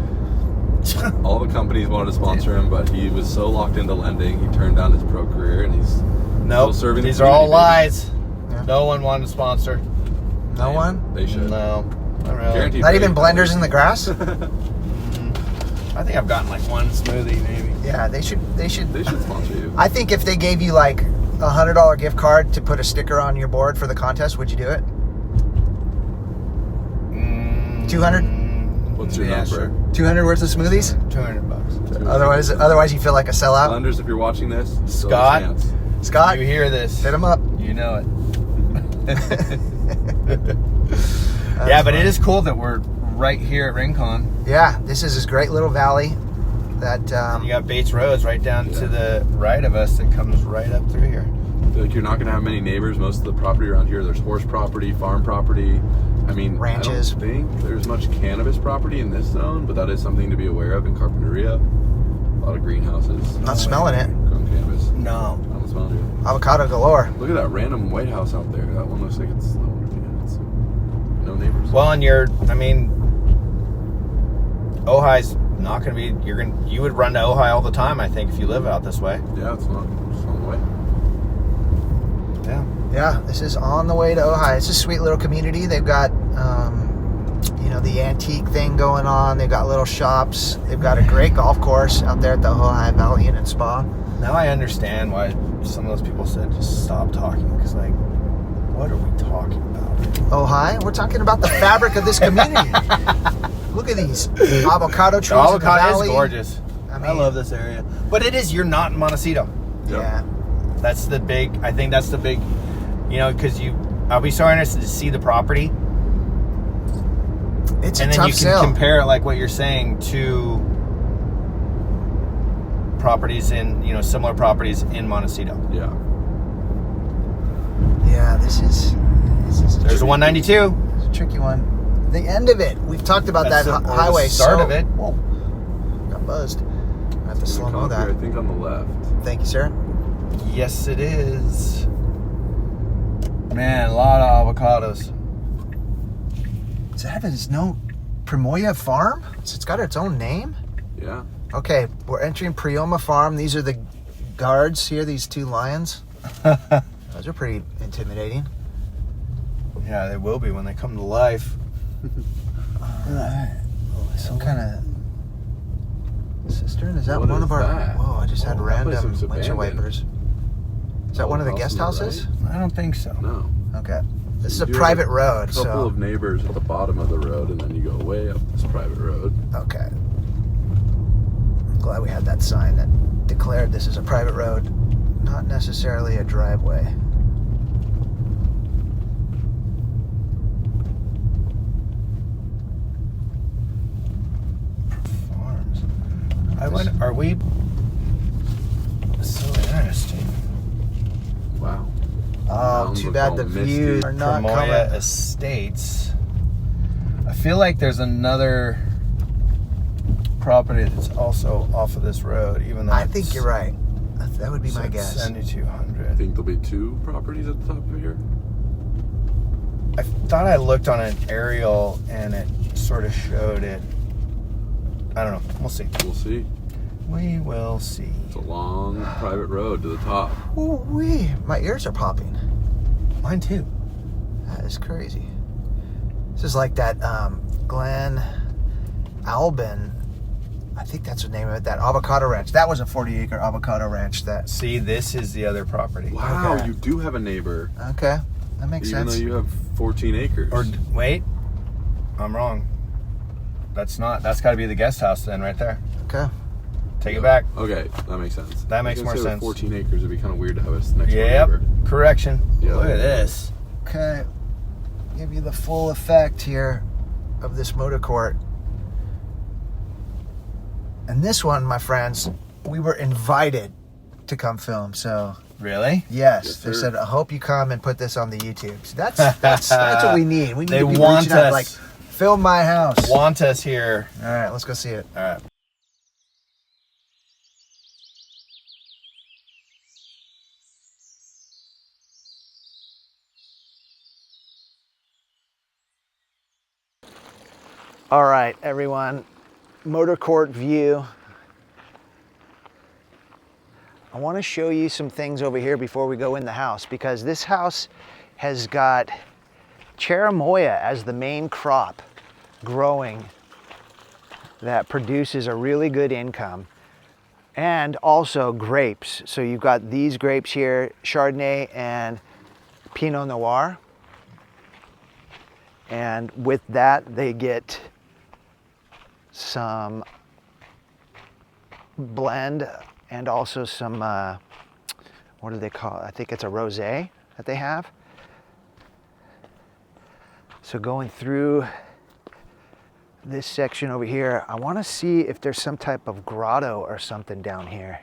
All the companies wanted to sponsor him, but he was so locked into lending, he turned down his pro career, and he's still serving. These are all community. lies. Yeah. No one wanted to sponsor. No one? They should. No, not really. Guaranteed Not rate. even blenders in the grass? I think I've gotten like one smoothie maybe. Yeah, they should. They should sponsor you. I think if they gave you like $100 gift card to put a sticker on your board for the contest, would you do it? 200? What's your number? Sure. 200 worth of smoothies? $200. Otherwise you feel like a sellout. Lenders, if you're watching this, Scott, Scott, you hear this? hit him up. You know it. Yeah, but it is cool that we're right here at Rincon. Yeah, this is this great little valley that You got Bates Roads right down to the right of us that comes right up through here. I feel like you're not going to have many neighbors. Most of the property around here, there's horse property, farm property. I mean, Ranches. I don't think there's much cannabis property in this zone, but that is something to be aware of in Carpinteria. A lot of greenhouses. not smelling it. Growing cannabis. No. I don't smell it. Avocado galore. Look at that random White House out there. That one looks like it's no neighbors. Well, and Ojai's not going to be. You would run to Ojai all the time, I think, if you live out this way. Yeah, it's on the way. Yeah. Yeah, this is on the way to Ojai. It's a sweet little community. They've got, the antique thing going on. They've got little shops. They've got a great golf course out there at the Ojai Valley Inn and Spa. Now I understand why some of those people said just stop talking, because like, what are we talking about? Ojai? We're talking about the fabric of this community. Look at these avocado trees The avocado in the valley. is gorgeous. I I love this area. But you're not in Montecito. Yeah. That's the big, because I'll be so interested to see the property. It's a And then tough you can sell. compare it, like what you're saying, to properties similar properties in Montecito. Yeah. Yeah, this is There's a 192. It's a tricky one. The end of it. We've talked about That's that the highway. start of it. Whoa. Got buzzed. I have to slow mo that. I think on the left. Thank you, sir. Yes, it is. Man, a lot of avocados. Does that have its no Primoya Farm? It's got its own name? Yeah. Okay, we're entering Prioma Farm. These are the guards here, these two lions. Those are pretty intimidating. Yeah, they will be when they come to life. Some kind of cistern? Is that What one is of our... that? Whoa, I just had Oh, that place random looks windshield abandoned. wipers. Is that one of the guest houses? I don't think so. No. Okay. This is You a do have private road, couple so... of neighbors at the bottom of the road, and then you go way up this private road. Okay. I'm glad we had that sign that declared this is a private road, not necessarily a driveway. Farms. Are we... So interesting. Wow. Oh, Mountains too look bad all the misty. views are not Primoya coming. Estates. I feel like there's another property that's also off of this road, even though I think you're right. That would be my it's guess. 7,200. I think there'll be two properties at the top of here. I thought I looked on an aerial and it sort of showed it. I don't know. We'll see. We'll see. We will see. It's a long private road to the top. Ooh-wee. My ears are popping. Mine too. That is crazy. This is like that Glen Albin. I think that's the name of it. That avocado ranch. That was a 40-acre avocado ranch. That. See, this is the other property. Wow, Okay. you do have a neighbor. Okay, that makes Even sense. though you have 14 acres. Or wait, I'm wrong. That's got to be the guest house then, right there. Okay. Take it back. Okay, that makes sense. That makes I was more gonna say sense. with 14 acres, it'd be kind of weird to have a next door Yep. neighbor. Correction. Yeah. Look at this. Okay. Give you the full effect here of this motor court. And this one, my friends, we were invited to come film. So Really? yes, Yes, they sir. said, I hope you come and put this on the YouTube. So that's what we need. We need They to be want reaching out, us. like, film my house. Want us here. All right, let's go see it. All right. All right, everyone, motor court view. I want to show you some things over here before we go in the house, because this house has got cherimoya as the main crop growing that produces a really good income. And also grapes. So you've got these grapes here, Chardonnay and Pinot Noir. And with that, they get some blend and also some, what do they call it? I think it's a rosé that they have. So going through this section over here, I want to see if there's some type of grotto or something down here.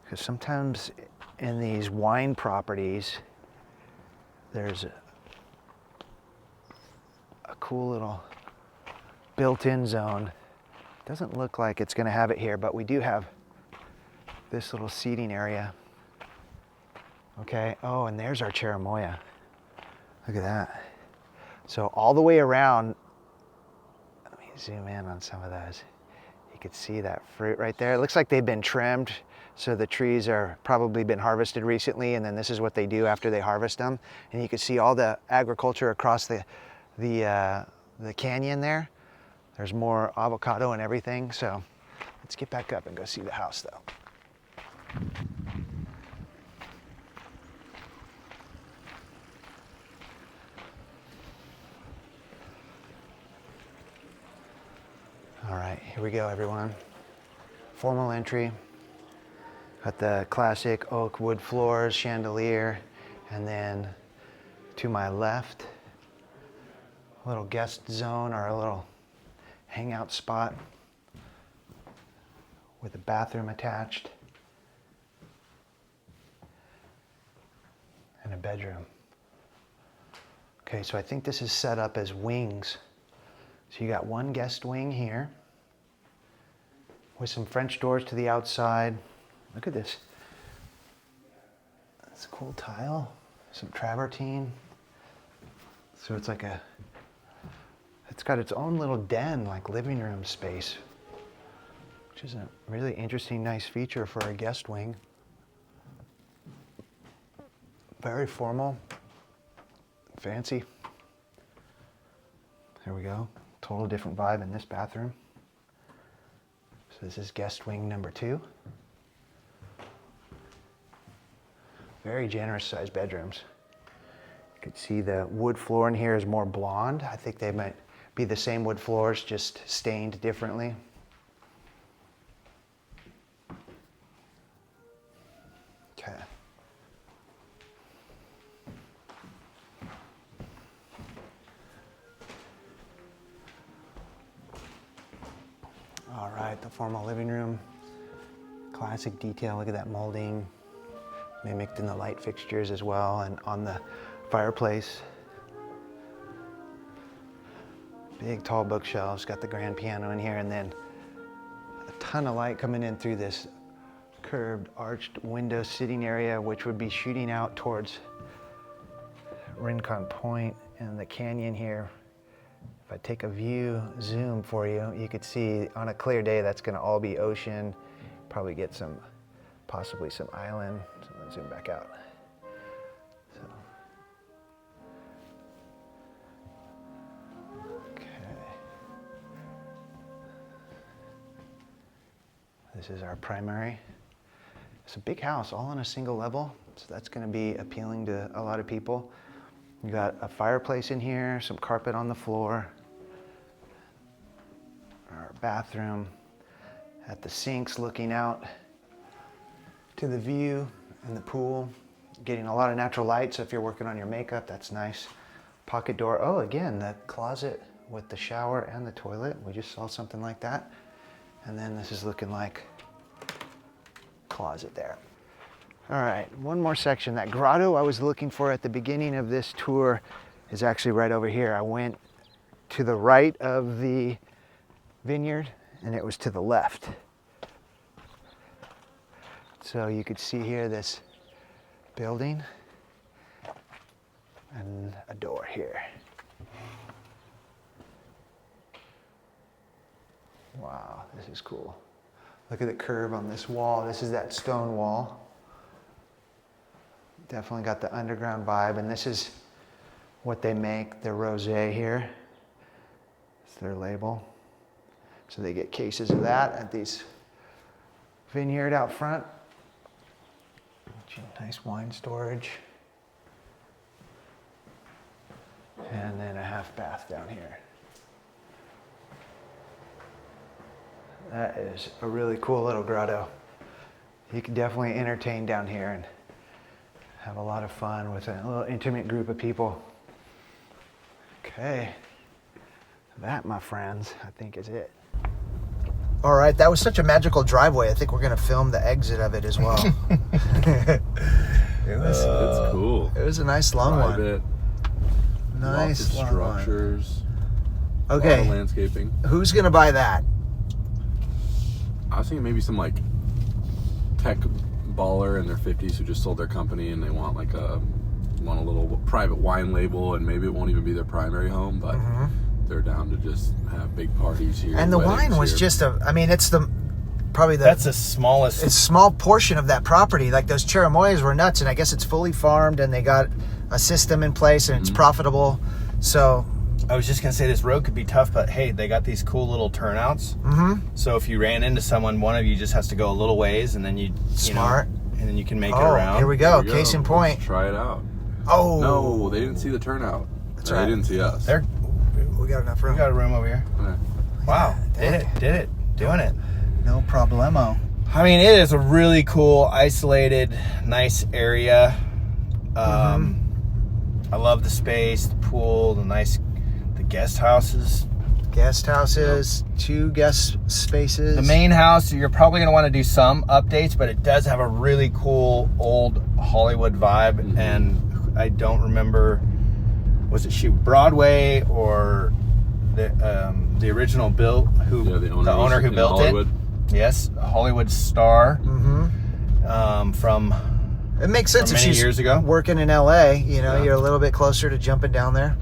Because sometimes in these wine properties, there's a cool little built-in zone. Doesn't look like it's going to have it here, but we do have this little seating area. Okay, oh, and there's our cherimoya. Look at that. So all the way around, let me zoom in on some of those. You can see that fruit right there. It looks like they've been trimmed, so the trees are probably been harvested recently, and then this is what they do after they harvest them. And you can see all the agriculture across the canyon there. There's more avocado and everything. So let's get back up and go see the house though. All right, here we go, everyone. Formal entry. Got the classic oak wood floors, chandelier, and then to my left, a little guest zone or a little hangout spot with a bathroom attached and a bedroom. Okay, so I think this is set up as wings. So you got one guest wing here with some French doors to the outside. Look at this. That's a cool tile. Some travertine. So it's like it's got its own little den, like living room space, which is a really interesting, nice feature for a guest wing. Very formal, fancy. There we go. Total different vibe in this bathroom. So this is guest wing number 2. Very generous sized bedrooms. You can see the wood floor in here is more blonde. I think they might be the same wood floors, just stained differently. Okay. All right, the formal living room. Classic detail, look at that molding. Mimicked in the light fixtures as well, and on the fireplace. Big tall bookshelves, got the grand piano in here, and then a ton of light coming in through this curved arched window sitting area, which would be shooting out towards Rincon Point and the canyon here. If I take a view zoom for you, you could see on a clear day that's going to all be ocean. Probably get some, possibly some island. So let's zoom back out. So. Okay. This is our primary. It's a big house, all on a single level. So that's going to be appealing to a lot of people. You got a fireplace in here, some carpet on the floor. Our bathroom at the sinks looking out to the view and the pool. Getting a lot of natural light, so if you're working on your makeup, that's nice. Pocket door. Oh, again, the closet with the shower and the toilet. We just saw something like that. And then this is looking like closet there. All right, one more section. That grotto I was looking for at the beginning of this tour is actually right over here. I went to the right of the vineyard and it was to the left. So you could see here this building and a door here. Wow, this is cool. Look at the curve on this wall. This is that stone wall. Definitely got the underground vibe, and this is what they make, the rosé here. It's their label. So they get cases of that at these vineyard out front. Nice wine storage. And then a half bath down here. That is a really cool little grotto. You can definitely entertain down here and have a lot of fun with a little intimate group of people. Okay. That, my friends, I think is it. All right, that was such a magical driveway. I think we're going to film the exit of it as well. It's cool. It was a nice long Private, one. Nice lots of structures. Okay. A lot of landscaping. Who's going to buy that? I was thinking maybe some like tech baller in their 50s who just sold their company and they want a little private wine label, and maybe it won't even be their primary home, but they're down to just have big parties here. And the wine was just it's that's the smallest. It's a small portion of that property. Like those cherimoyas were nuts, and I guess it's fully farmed and they got a system in place and it's profitable. So I was just going to say this road could be tough, but hey, they got these cool little turnouts. So if you ran into someone, one of you just has to go a little ways and then you know, and then you can make it around. Here we go. Case in point. Let's try it out. Oh. No, they didn't see the turnout. That's right. They didn't see us. We got enough room. We got a room over here. Okay. Wow. Did it. Doing it. No problemo. I mean, it is a really cool, isolated, nice area. I love the space, the pool, the guest houses. Two guest spaces. The main house, you're probably going to want to do some updates, but it does have a really cool old Hollywood vibe. And I don't remember, was it shoot Broadway or the original the owner who built Hollywood. it? Yes, a Hollywood star. From it makes sense if she's years ago. Working in LA. You're a little bit closer to jumping down there.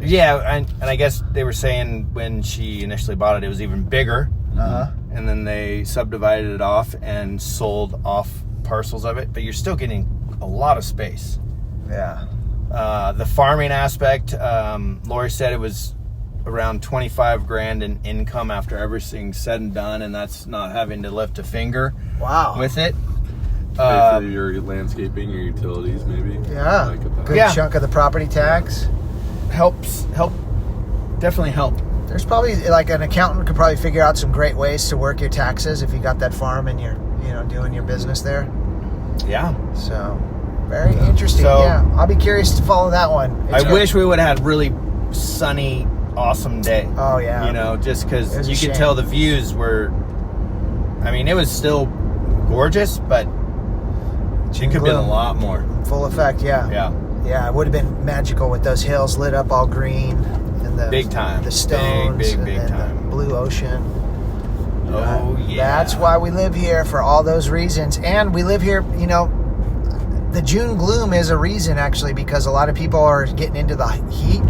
Yeah, and I guess they were saying when she initially bought it was even bigger. And then they subdivided it off and sold off parcels of it, but you're still getting a lot of space. Yeah. The farming aspect, Lori said it was around $25,000 in income after everything's said and done, and that's not having to lift a finger. Wow. With it. Pay for your landscaping, your utilities, maybe. Yeah. Good chunk of the property tax. Definitely help. There's probably, like, an accountant could probably figure out some great ways to work your taxes if you got that farm and you're, doing your business there. Yeah. So, very interesting. So, yeah. I'll be curious to follow that one. I wish we would have had really sunny, awesome day. Oh, yeah. Just because you could tell the views were, it was still gorgeous, but it could have been a lot more. Full effect, yeah. Yeah. Yeah, it would have been magical with those hills lit up all green and the big time, the stones, big and time, the blue ocean. Oh yeah, that's why we live here, for all those reasons. And we live here, the June gloom is a reason actually, because a lot of people are getting into the heat.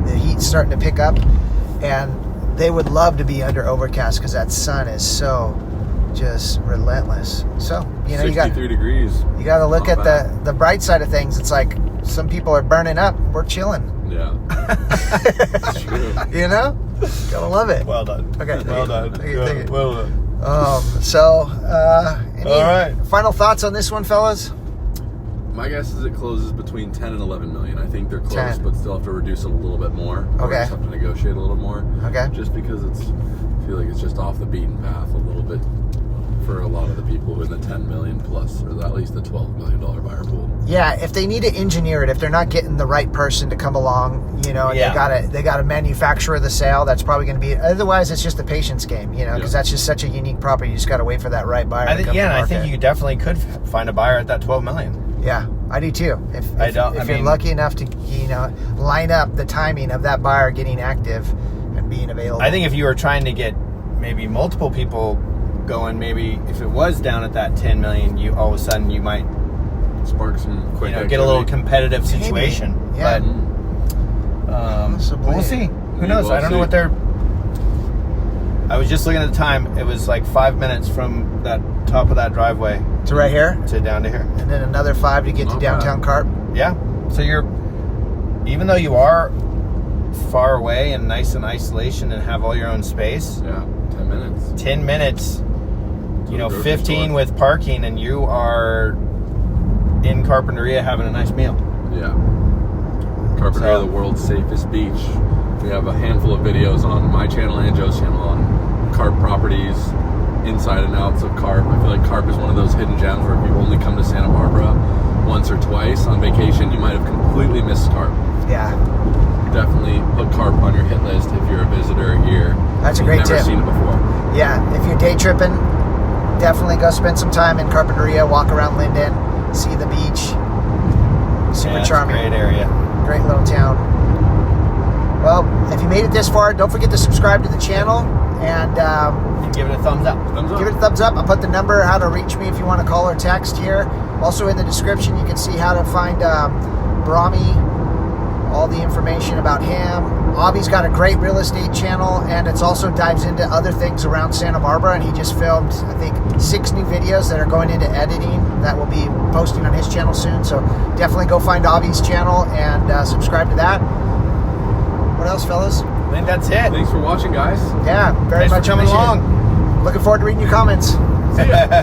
The heat's starting to pick up, and they would love to be under overcast because that sun is so just relentless. So 63 degrees. You got to look at the bright side of things. It's like some people are burning up. We're chilling. Yeah. That's true. Gotta love it. Well done. Okay. Well done. Thank you. Well done. Any all right. Final thoughts on this one, fellas? My guess is it closes between 10 and 11 million. I think they're close, 10. but still have to reduce it a little bit more. Okay. Just have to negotiate a little more. Okay. Just because I feel like it's just off the beaten path a little bit for a lot of the people in the 10 million plus, or at least the $12 million buyer pool. Yeah, if they need to engineer it, if they're not getting the right person to come along, they gotta manufacture the sale. That's probably going to be. Otherwise, it's just a patience game, because that's just such a unique property. You just got to wait for that right buyer. I think you definitely could find a buyer at that 12 million. Yeah, I do too. If you're lucky enough to, line up the timing of that buyer getting active and being available. I think if you were trying to get maybe multiple people going, maybe if it was down at that 10 million, you all of a sudden you might spark some quick get a little competitive situation. Maybe. Yeah. But we'll see. Who knows? I don't know what they're. I was just looking at the time. It was like 5 minutes from that top of that driveway to right here, to down to here, and then another 5 to get to downtown Carp. Yeah. So even though you are far away and nice in isolation and have all your own space. Yeah, 10 minutes. 10 minutes, To you know, the grocery 15 store. with parking, and you are in Carpinteria having a nice meal. Yeah. Carpinteria, So- the world's safest beach. We have a handful of videos on my channel and Joe's channel on carp properties, inside and outs of carp. I feel like carp is one of those hidden gems where if you only come to Santa Barbara once or twice on vacation, you might have completely missed carp. Yeah. Definitely put carp on your hit list if you're a visitor here. That's a and great you've never tip. seen it before. Yeah, if you're day tripping, definitely go spend some time in Carpinteria, walk around Linden, see the beach. Super Yeah, it's a charming. great area. Great little town. Well, if you made it this far, don't forget to subscribe to the channel and And give it a thumbs up. Thumbs up. give it a thumbs up. I'll put the number, how to reach me if you want to call or text here. Also in the description, you can see how to find Brahmi, all the information about him. Avi's got a great real estate channel, and it's also dives into other things around Santa Barbara, and he just filmed, I think, 6 new videos that are going into editing that will be posting on his channel soon. So definitely go find Avi's channel and subscribe to that. What else, fellas? I think that's it. Thanks for watching, guys. Yeah, very Thanks for much coming appreciated. along. Looking forward to reading your comments. See ya.